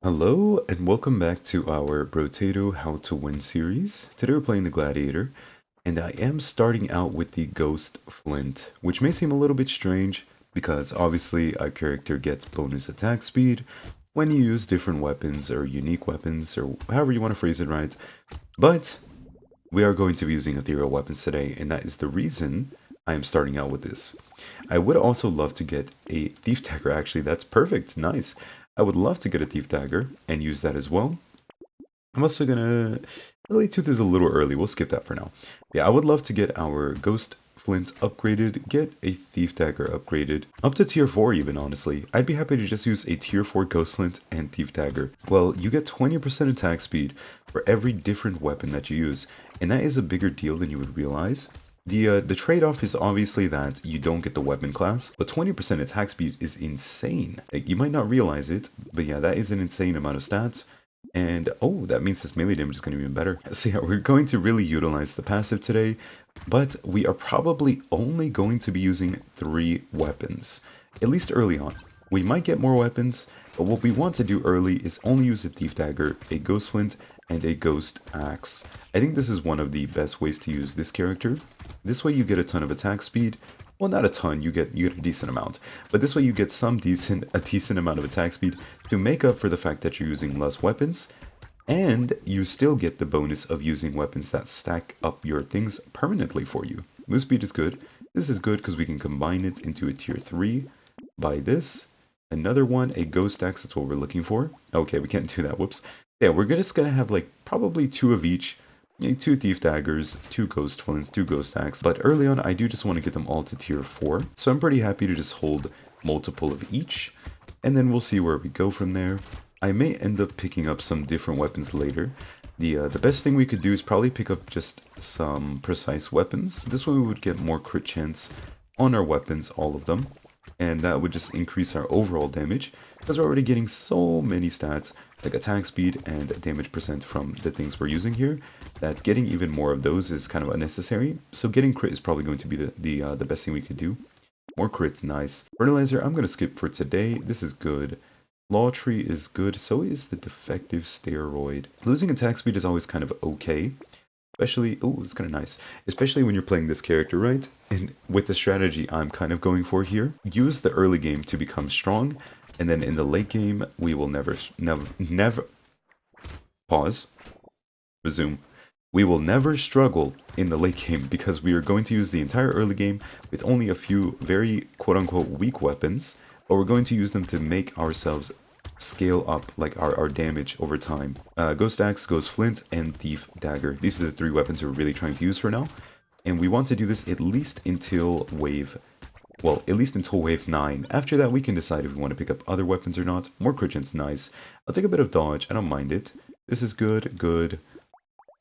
Hello and welcome back to our Brotato How to Win series. Today we're playing the Gladiator, and I am starting out with the Ghost Flint, which may seem a little bit strange because obviously our character gets bonus attack speed when you use different weapons or unique weapons or however you want to phrase it right. But we are going to be using ethereal weapons today, and that is the reason I am starting out with this. I would also love to get a Thief Dagger, actually, that's perfect, nice. I would love to get a Thief Dagger and use that as well. I'm also gonna... Lily Tooth is a little early, we'll skip that for now. Yeah, I would love to get our Ghost Flint upgraded, get a Thief Dagger upgraded, up to tier 4 even, honestly. I'd be happy to just use a tier 4 Ghost Flint and Thief Dagger. Well, you get 20% attack speed for every different weapon that you use, and that is a bigger deal than you would realize. The trade-off is obviously that you don't get the weapon class, but 20% attack speed is insane. Like, you might not realize it, but yeah, that is an insane amount of stats. And, oh, that means this melee damage is going to be even better. So yeah, we're going to really utilize the passive today, but we are probably only going to be using 3 weapons, at least early on. We might get more weapons, but what we want to do early is only use a Thief Dagger, a Ghost Flint, and a Ghost Axe. I think this is one of the best ways to use this character. This way you get a ton of attack speed. Well, not a ton, you get a decent amount. But this way you get a decent amount of attack speed to make up for the fact that you're using less weapons. And you still get the bonus of using weapons that stack up your things permanently for you. Move speed is good. This is good because we can combine it into a tier 3 by this. Another one, a Ghost Axe, that's what we're looking for. Okay, we can't do that, whoops. Yeah, we're just gonna have like probably 2 of each. 2 Thief Daggers, 2 Ghost Flints, 2 Ghost Axe, but early on I do just want to get them all to tier 4, so I'm pretty happy to just hold multiple of each, and then we'll see where we go from there. I may end up picking up some different weapons later. The best thing we could do is probably pick up just some precise weapons. This way we would get more crit chance on our weapons, all of them, and that would just increase our overall damage, because we're already getting so many stats, like attack speed and damage percent from the things we're using here, that getting even more of those is kind of unnecessary. So getting crit is probably going to be the best thing we could do. More crits, nice. Fertilizer, I'm going to skip for today. This is good. Law Tree is good, so is the defective steroid. Losing attack speed is always kind of okay. Especially, oh, it's kind of nice. Especially when you're playing this character, right? And with the strategy I'm kind of going for here, use the early game to become strong, and then in the late game, we will never, pause, resume. We will never struggle in the late game because we are going to use the entire early game with only a few very quote-unquote weak weapons, but we're going to use them to make ourselves scale up like our damage over time. Ghost Axe, Ghost Flint, and Thief Dagger. These are the 3 weapons we're really trying to use for now. And we want to do this at least until wave... Well, at least until wave 9. After that, we can decide if we want to pick up other weapons or not. More crit chance, nice. I'll take a bit of dodge. I don't mind it. This is good, good.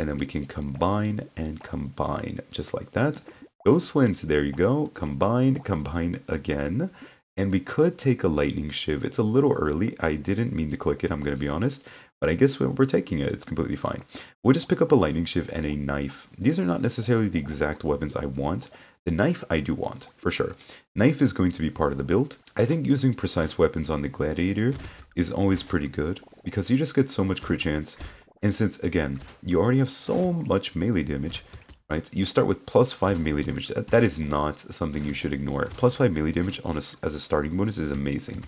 And then we can combine and combine, just like that. Ghost Flint, there you go. Combine, combine again. And we could take a lightning shiv. It's a little early. I didn't mean to click it, I'm going to be honest. But I guess we're taking it. It's completely fine. We'll just pick up a lightning shiv and a knife. These are not necessarily the exact weapons I want. The knife I do want, for sure. Knife is going to be part of the build. I think using precise weapons on the Gladiator is always pretty good, because you just get so much crit chance. And since, again, you already have so much melee damage, right? You start with plus 5 melee damage. That is not something you should ignore. Plus 5 melee damage on as a starting bonus is amazing.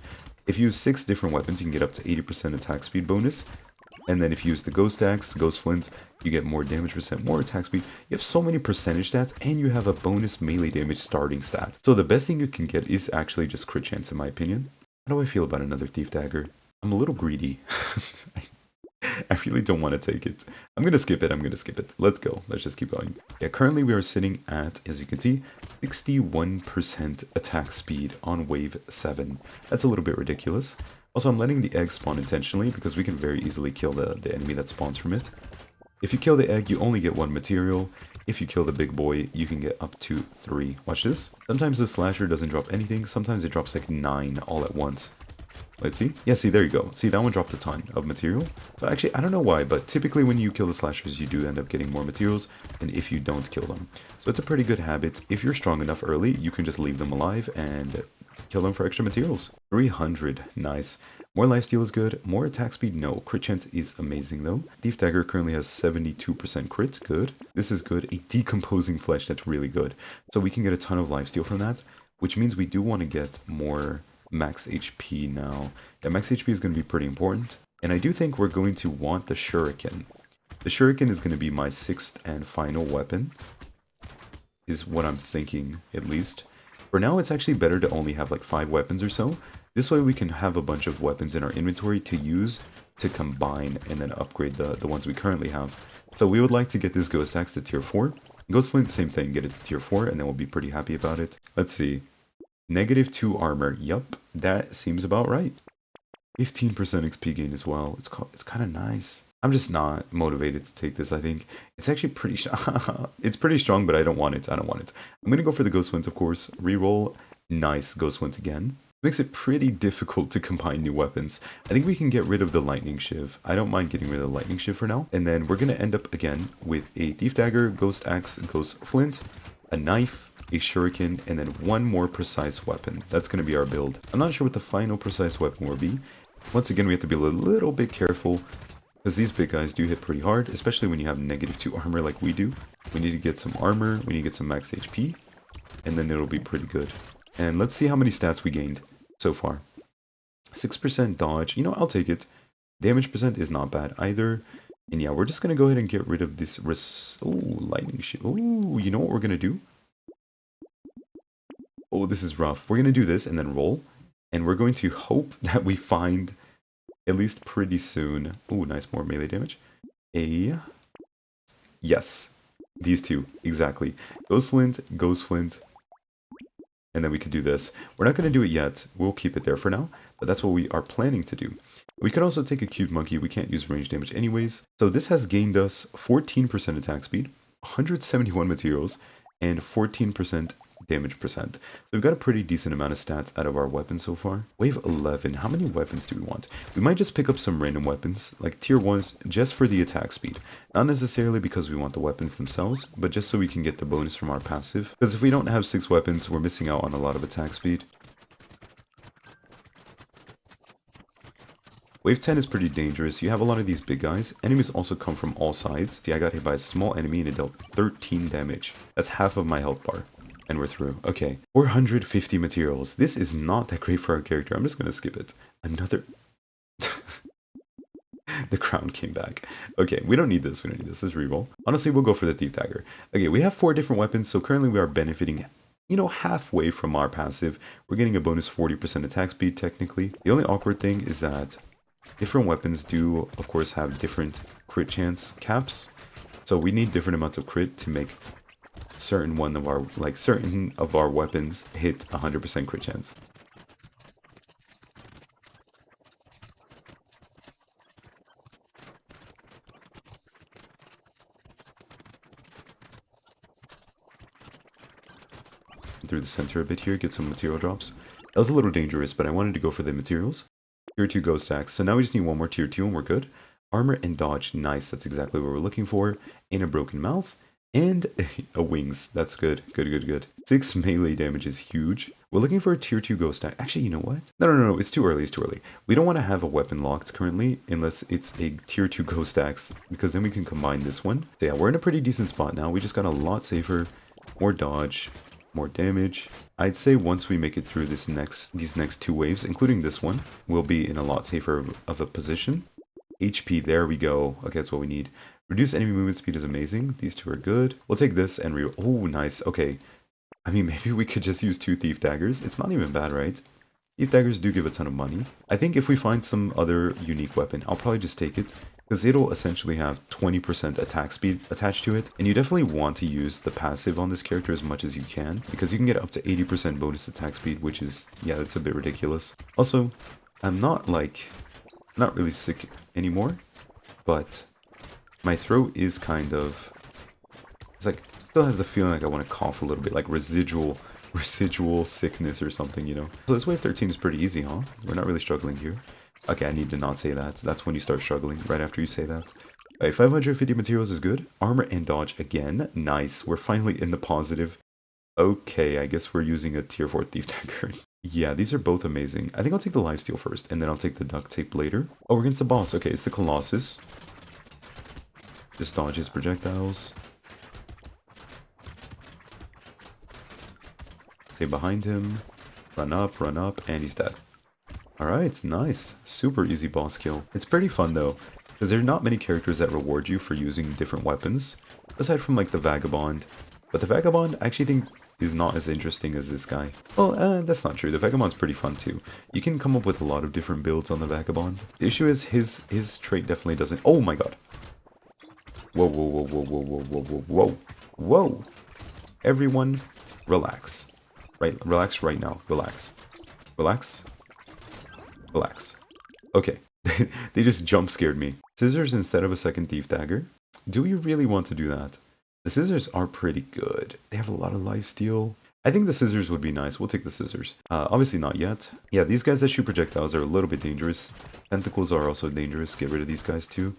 If you use 6 different weapons, you can get up to 80% attack speed bonus. And then if you use the Ghost Axe, Ghost Flint, you get more damage percent, more attack speed. You have so many percentage stats, and you have a bonus melee damage starting stat. So the best thing you can get is actually just crit chance, in my opinion. How do I feel about another Thief Dagger? I'm a little greedy. I really don't want to take it. I'm going to skip it. I'm going to skip it. Let's go. Let's just keep going. Yeah, currently we are sitting at, as you can see, 61% attack speed on wave 7. That's a little bit ridiculous. Also, I'm letting the egg spawn intentionally because we can very easily kill the enemy that spawns from it. If you kill the egg, you only get 1 material. If you kill the big boy, you can get up to 3. Watch this. Sometimes the slasher doesn't drop anything. Sometimes it drops like 9 all at once. Let's see. Yeah, see, there you go. See, that one dropped a ton of material. So actually, I don't know why, but typically when you kill the slashers, you do end up getting more materials than if you don't kill them. So it's a pretty good habit. If you're strong enough early, you can just leave them alive and Kill them for extra materials. 300. Nice. More lifesteal is good. More attack speed? No. Crit chance is amazing though. Thief Dagger currently has 72% crit. Good. This is good. A decomposing flesh. That's really good. So we can get a ton of lifesteal from that, which means we do want to get more max HP now. Yeah, max HP is going to be pretty important. And I do think we're going to want the Shuriken. The Shuriken is going to be my 6th and final weapon, is what I'm thinking, at least. For now, it's actually better to only have like 5 weapons or so. This way we can have a bunch of weapons in our inventory to use to combine and then upgrade the ones we currently have. So we would like to get this Ghost Axe to tier 4. Ghost Flint, same thing, get it to tier 4, and then we'll be pretty happy about it. Let's see. -2 armor. Yup, that seems about right. 15% XP gain as well. It's kind of nice. I'm just not motivated to take this, I think. It's actually pretty it's pretty strong, but I don't want it. I don't want it. I'm going to go for the Ghost Flint, of course. Reroll. Nice. Ghost Flint again. Makes it pretty difficult to combine new weapons. I think we can get rid of the Lightning Shiv. I don't mind getting rid of the Lightning Shiv for now. And then we're going to end up again with a Thief Dagger, Ghost Axe, Ghost Flint, a knife, a Shuriken, and then one more precise weapon. That's going to be our build. I'm not sure what the final precise weapon will be. Once again, we have to be a little bit careful, because these big guys do hit pretty hard, especially when you have -2 armor like we do. We need to get some armor, we need to get some max HP, and then it'll be pretty good. And let's see how many stats we gained so far. 6% dodge, you know, I'll take it. Damage percent is not bad either. And yeah, we're just going to go ahead and get rid of this lightning shield. Oh, you know what we're going to do? Oh, this is rough. We're going to do this and then roll. And we're going to hope that we find, at least pretty soon... Oh, nice, more melee damage. Yes. These two, exactly. Ghost Flint, and then we could do this. We're not going to do it yet. We'll keep it there for now, but that's what we are planning to do. We could also take a cube monkey. We can't use range damage anyways. So this has gained us 14% attack speed, 171 materials, and 14% damage percent. So we've got a pretty decent amount of stats out of our weapons so far. Wave 11, how many weapons do we want? We might just pick up some random weapons, like tier 1s, just for the attack speed. Not necessarily because we want the weapons themselves, but just so we can get the bonus from our passive. Because if we don't have 6 weapons, we're missing out on a lot of attack speed. Wave 10 is pretty dangerous. You have a lot of these big guys. Enemies also come from all sides. See, I got hit by a small enemy and it dealt 13 damage. That's half of my health bar. And we're through. Okay. 450 materials. This is not that great for our character. I'm just going to skip it. Another... The crown came back. Okay, we don't need this. We don't need this. Let's reroll. Honestly, we'll go for the Thief Dagger. Okay, we have 4 different weapons, so currently we are benefiting, you know, halfway from our passive. We're getting a bonus 40% attack speed, technically. The only awkward thing is that different weapons do, of course, have different crit chance caps. So we need different amounts of crit to make certain of our weapons hit 100% crit chance. Through the center a bit here, get some material drops. That was a little dangerous, but I wanted to go for the materials. Tier 2 Ghost Axe. So now we just need one more tier 2 and we're good. Armor and dodge. Nice. That's exactly what we're looking for. And a broken mouth. And a wings. That's good. Good. 6 melee damage is huge. We're looking for a tier 2 Ghost Axe. Actually, you know what? No. It's too early. We don't want to have a weapon locked currently unless it's a tier 2 Ghost Axe, because then we can combine this one. So yeah, we're in a pretty decent spot now. We just got a lot safer. More dodge. More damage. I'd say once we make it through these next 2 waves, including this one, we'll be in a lot safer of a position. HP, there we go. Okay, that's what we need. Reduce enemy movement speed is amazing. These 2 are good. We'll take this and oh, nice. Okay. I mean, maybe we could just use 2 Thief Daggers. It's not even bad, right? Thief Daggers do give a ton of money. I think if we find some other unique weapon, I'll probably just take it, because it'll essentially have 20% attack speed attached to it. And you definitely want to use the passive on this character as much as you can, because you can get up to 80% bonus attack speed, which is, yeah, that's a bit ridiculous. Also, I'm not really sick anymore, but my throat is kind of, it's like, still has the feeling like I want to cough a little bit, like residual sickness or something, you know. So this wave 13 is pretty easy, huh? We're not really struggling here. Okay, I need to not say that. That's when you start struggling, right after you say that. Okay, 550 materials is good. Armor and dodge again. Nice. We're finally in the positive. Okay, I guess we're using a tier 4 Thief Dagger. Yeah, these are both amazing. I think I'll take the lifesteal first, and then I'll take the duct tape later. Oh, we're against the boss. Okay, it's the Colossus. Just dodge his projectiles. Stay behind him. Run up, and he's dead. Alright, nice. Super easy boss kill. It's pretty fun though, because there are not many characters that reward you for using different weapons, aside from like the Vagabond. But the Vagabond I actually think is not as interesting as this guy. Well, that's not true. The Vagabond's pretty fun too. You can come up with a lot of different builds on the Vagabond. The issue is his trait definitely doesn't... Oh my god. Whoa, whoa, whoa, whoa, whoa, whoa, whoa, whoa, whoa. Whoa. Everyone, relax. Right, relax right now. Relax. Relax. Relax. Okay. They just jump scared me. Scissors instead of a second thief dagger. Do we really want to do that? The scissors are pretty good. They have a lot of lifesteal. I think the scissors would be nice. We'll take the scissors. Obviously not yet. Yeah, these guys that shoot projectiles are a little bit dangerous. Tentacles are also dangerous. Get rid of these guys too.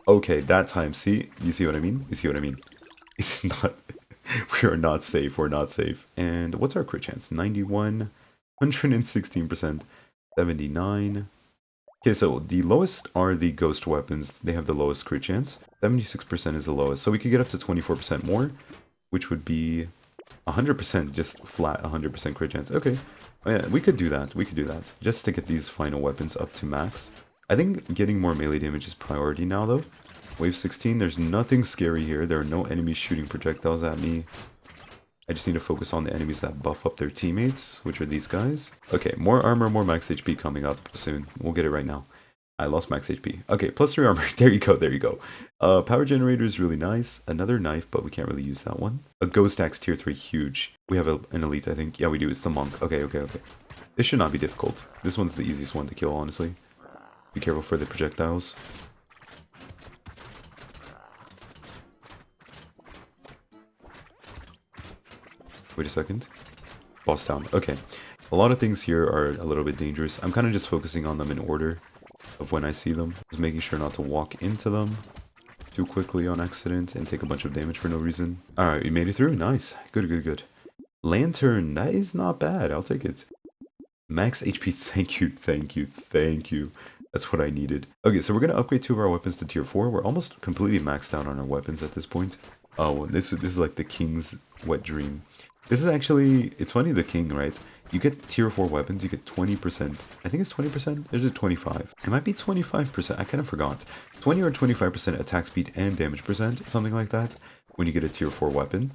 Okay, that time. See? You see what I mean? You see what I mean? It's not... We are not safe. We're not safe. And what's our crit chance? 91, 116%, 79. Okay, so the lowest are the ghost weapons. They have the lowest crit chance. 76% is the lowest. So we could get up to 24% more, which would be 100%, just flat 100% crit chance. Okay, oh, yeah, we could do that. We could do that. Just to get these final weapons up to max. I think getting more melee damage is priority now, though. Wave 16, there's nothing scary here. There are no enemies shooting projectiles at me. I just need to focus on the enemies that buff up their teammates, which are these guys. Okay, more armor, more max HP coming up soon. We'll get it right now. I lost max HP. Okay, plus 3 armor. There you go, there you go. Power generator is really nice. Another knife, but we can't really use that one. A ghost axe tier 3, huge. We have an elite, I think. Yeah, we do. It's the monk. Okay, okay, okay. This should not be difficult. This one's the easiest one to kill, honestly. Be careful for the projectiles. Wait a second. Boss down. Okay. A lot of things here are a little bit dangerous. I'm kind of just focusing on them in order of when I see them. Just making sure not to walk into them too quickly on accident and take a bunch of damage for no reason. Alright, we made it through. Nice. Good, good, good. Lantern. That is not bad. I'll take it. Max HP. Thank you, thank you, thank you. That's what I needed. Okay, so we're going to upgrade 2 of our weapons to tier 4. We're almost completely maxed out on our weapons at this point. Oh, this is like the king's wet dream. This is actually, it's funny, the king, right? You get tier 4 weapons, you get 20%. I think it's 20%? There's a 25. It might be 25%, I kind of forgot. 20 or 25% attack speed and damage percent, something like that, when you get a tier 4 weapon.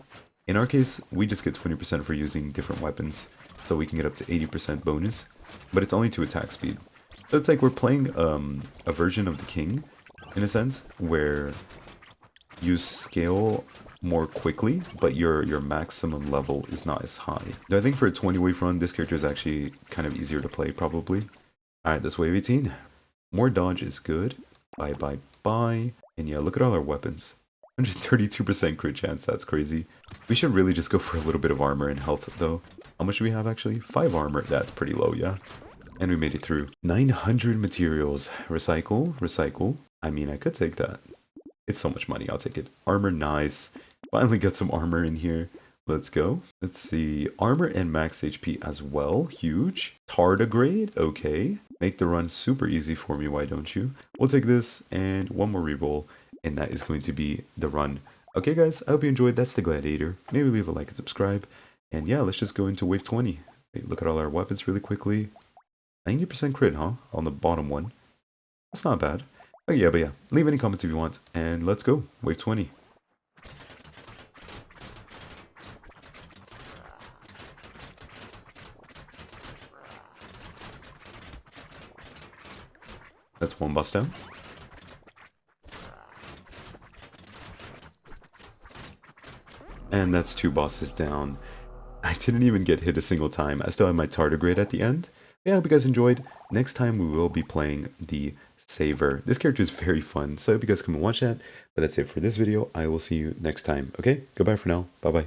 In our case, we just get 20% for using different weapons, so we can get up to 80% bonus, but it's only to attack speed. So it's like we're playing a version of the king, in a sense, where you scale more quickly, but your maximum level is not as high. Though I think for a 20 wave run, this character is actually kind of easier to play, probably. Alright, that's wave 18. More dodge is good. Bye, bye, bye. And yeah, look at all our weapons. 132% crit chance, that's crazy. We should really just go for a little bit of armor and health, though. How much do we have, actually? 5 armor. That's pretty low, yeah. And we made it through. 900 materials. Recycle, recycle. I mean, I could take that. It's so much money, I'll take it. Armor, nice. Finally got some armor in here. Let's go. Let's see. Armor and max HP as well. Huge. Tardigrade. Okay. Make the run super easy for me, why don't you? We'll take this and one more reroll, and that is going to be the run. Okay, guys, I hope you enjoyed. That's the Gladiator. Maybe leave a like and subscribe. And yeah, let's just go into wave 20. Wait, look at all our weapons really quickly. 90% crit, huh? On the bottom one. That's not bad. But yeah. Leave any comments if you want. And let's go. Wave 20. That's one boss down. And that's 2 bosses down. I didn't even get hit a single time. I still have my tardigrade at the end. Yeah, I hope you guys enjoyed. Next time we will be playing the Saver. This character is very fun, so I hope you guys come and watch that. But that's it for this video. I will see you next time. Okay, goodbye for now. Bye-bye.